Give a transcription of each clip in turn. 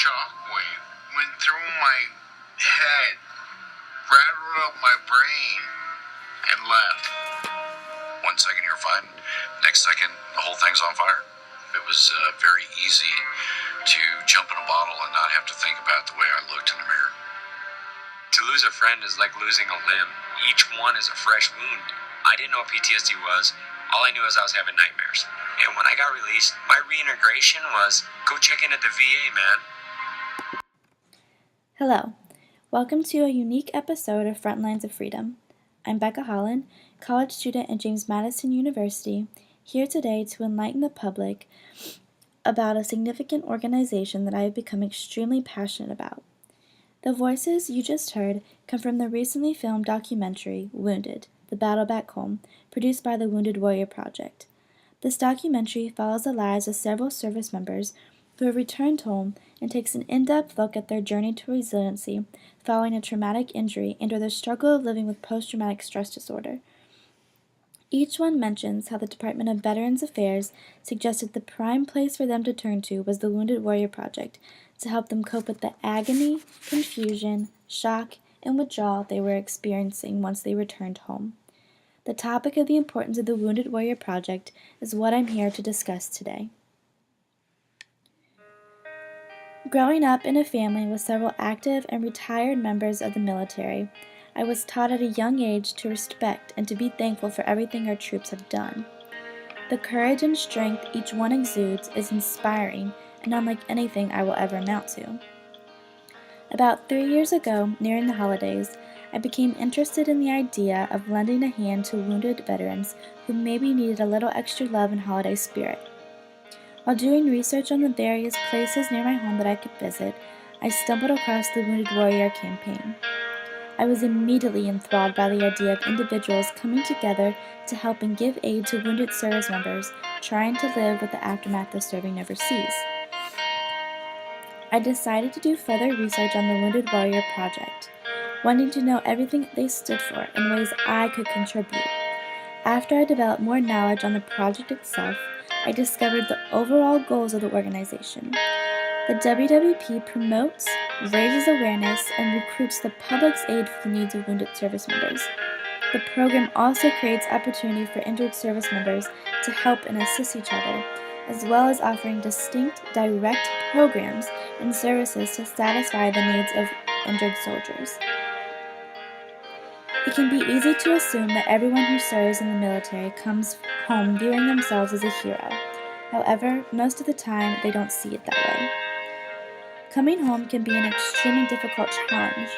shockwave went through my head, rattled up my brain, and left. 1 second you're fine, next second the whole thing's on fire. It was very easy to jump in a bottle and not have to think about the way I looked in the mirror. To lose a friend is like losing a limb. Each one is a fresh wound. I didn't know what PTSD was. All I knew is I was having nightmares. And when I got released, my reintegration was go check in at the VA, man. Hello. Welcome to a unique episode of Frontlines of Freedom. I'm Becca Holland, college student at James Madison University, here today to enlighten the public about a significant organization that I have become extremely passionate about. The voices you just heard come from the recently filmed documentary, Wounded, The Battle Back Home, produced by the Wounded Warrior Project. This documentary follows the lives of several service members who have returned home and takes an in-depth look at their journey to resiliency following a traumatic injury and or their struggle of living with post-traumatic stress disorder. Each one mentions how the Department of Veterans Affairs suggested the prime place for them to turn to was the Wounded Warrior Project to help them cope with the agony, confusion, shock, and withdrawal they were experiencing once they returned home. The topic of the importance of the Wounded Warrior Project is what I'm here to discuss today. Growing up in a family with several active and retired members of the military, I was taught at a young age to respect and to be thankful for everything our troops have done. The courage and strength each one exudes is inspiring and unlike anything I will ever amount to. About 3 years ago, nearing the holidays, I became interested in the idea of lending a hand to wounded veterans who maybe needed a little extra love and holiday spirit. While doing research on the various places near my home that I could visit, I stumbled across the Wounded Warrior campaign. I was immediately enthralled by the idea of individuals coming together to help and give aid to wounded service members trying to live with the aftermath of serving overseas. I decided to do further research on the Wounded Warrior Project, wanting to know everything they stood for and ways I could contribute. After I developed more knowledge on the project itself, I discovered the overall goals of the organization. The WWP promotes, raises awareness, and recruits the public's aid for the needs of wounded service members. The program also creates opportunity for injured service members to help and assist each other, as well as offering distinct, direct programs and services to satisfy the needs of injured soldiers. It can be easy to assume that everyone who serves in the military comes home viewing themselves as a hero. However, most of the time, they don't see it that way. Coming home can be an extremely difficult challenge.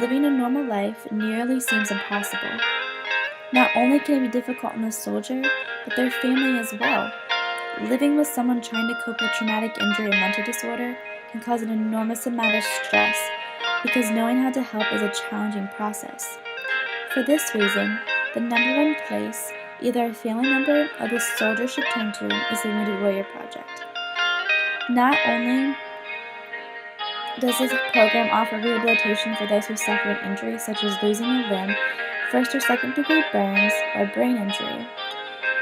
Living a normal life nearly seems impossible. Not only can it be difficult on the soldier, but their family as well. Living with someone trying to cope with traumatic injury and mental disorder can cause an enormous amount of stress because knowing how to help is a challenging process. For this reason, the number one place either a family member or the soldier should turn to is the Wounded Warrior Project. Not only does this program offer rehabilitation for those who suffer an injury such as losing a limb, first or second degree burns, or brain injury,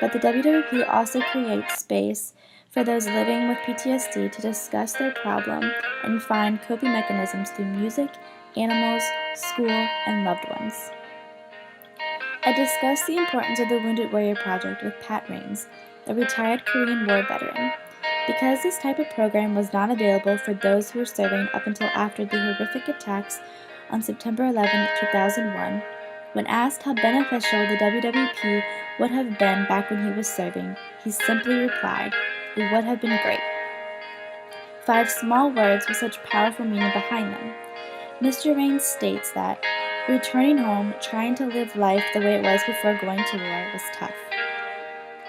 but the WWP also creates space for those living with PTSD to discuss their problem and find coping mechanisms through music, animals, school, and loved ones. I discussed the importance of the Wounded Warrior Project with Pat Rains, a retired Korean War veteran. Because this type of program was not available for those who were serving up until after the horrific attacks on September 11, 2001, when asked how beneficial the WWP would have been back when he was serving, he simply replied, "It would have been great." 5 small words with such powerful meaning behind them. Mr. Rains states that returning home, trying to live life the way it was before going to war was tough.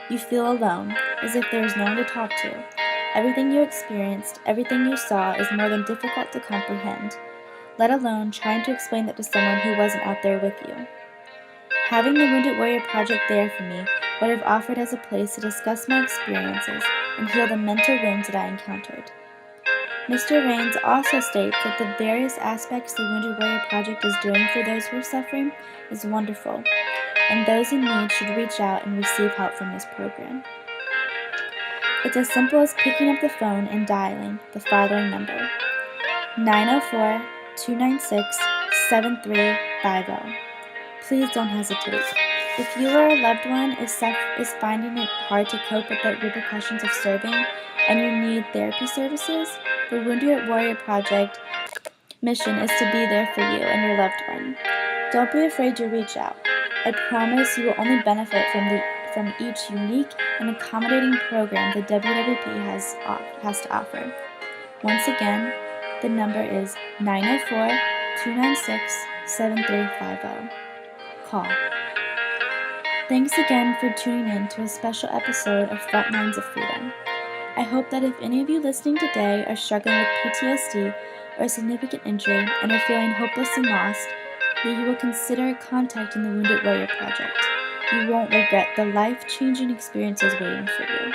You feel alone, as if there is no one to talk to. Everything you experienced, everything you saw is more than difficult to comprehend, let alone trying to explain that to someone who wasn't out there with you. Having the Wounded Warrior Project there for me would have offered as a place to discuss my experiences and heal the mental wounds that I encountered. Mr. Rains also states that the various aspects the Wounded Warrior Project is doing for those who are suffering is wonderful, and those in need should reach out and receive help from this program. It's as simple as picking up the phone and dialing the following number, 904-296-7350. Please don't hesitate. If you or a loved one is finding it hard to cope with the repercussions of serving and you need therapy services, the Wounded Warrior Project mission is to be there for you and your loved one. Don't be afraid to reach out. I promise you will only benefit from each unique and accommodating program the WWP has to offer. Once again, the number is 904-296-7350. Call. Thanks again for tuning in to a special episode of Frontlines of Freedom. I hope that if any of you listening today are struggling with PTSD or a significant injury and are feeling hopeless and lost, that you will consider contacting the Wounded Warrior Project. You won't regret the life-changing experiences waiting for you.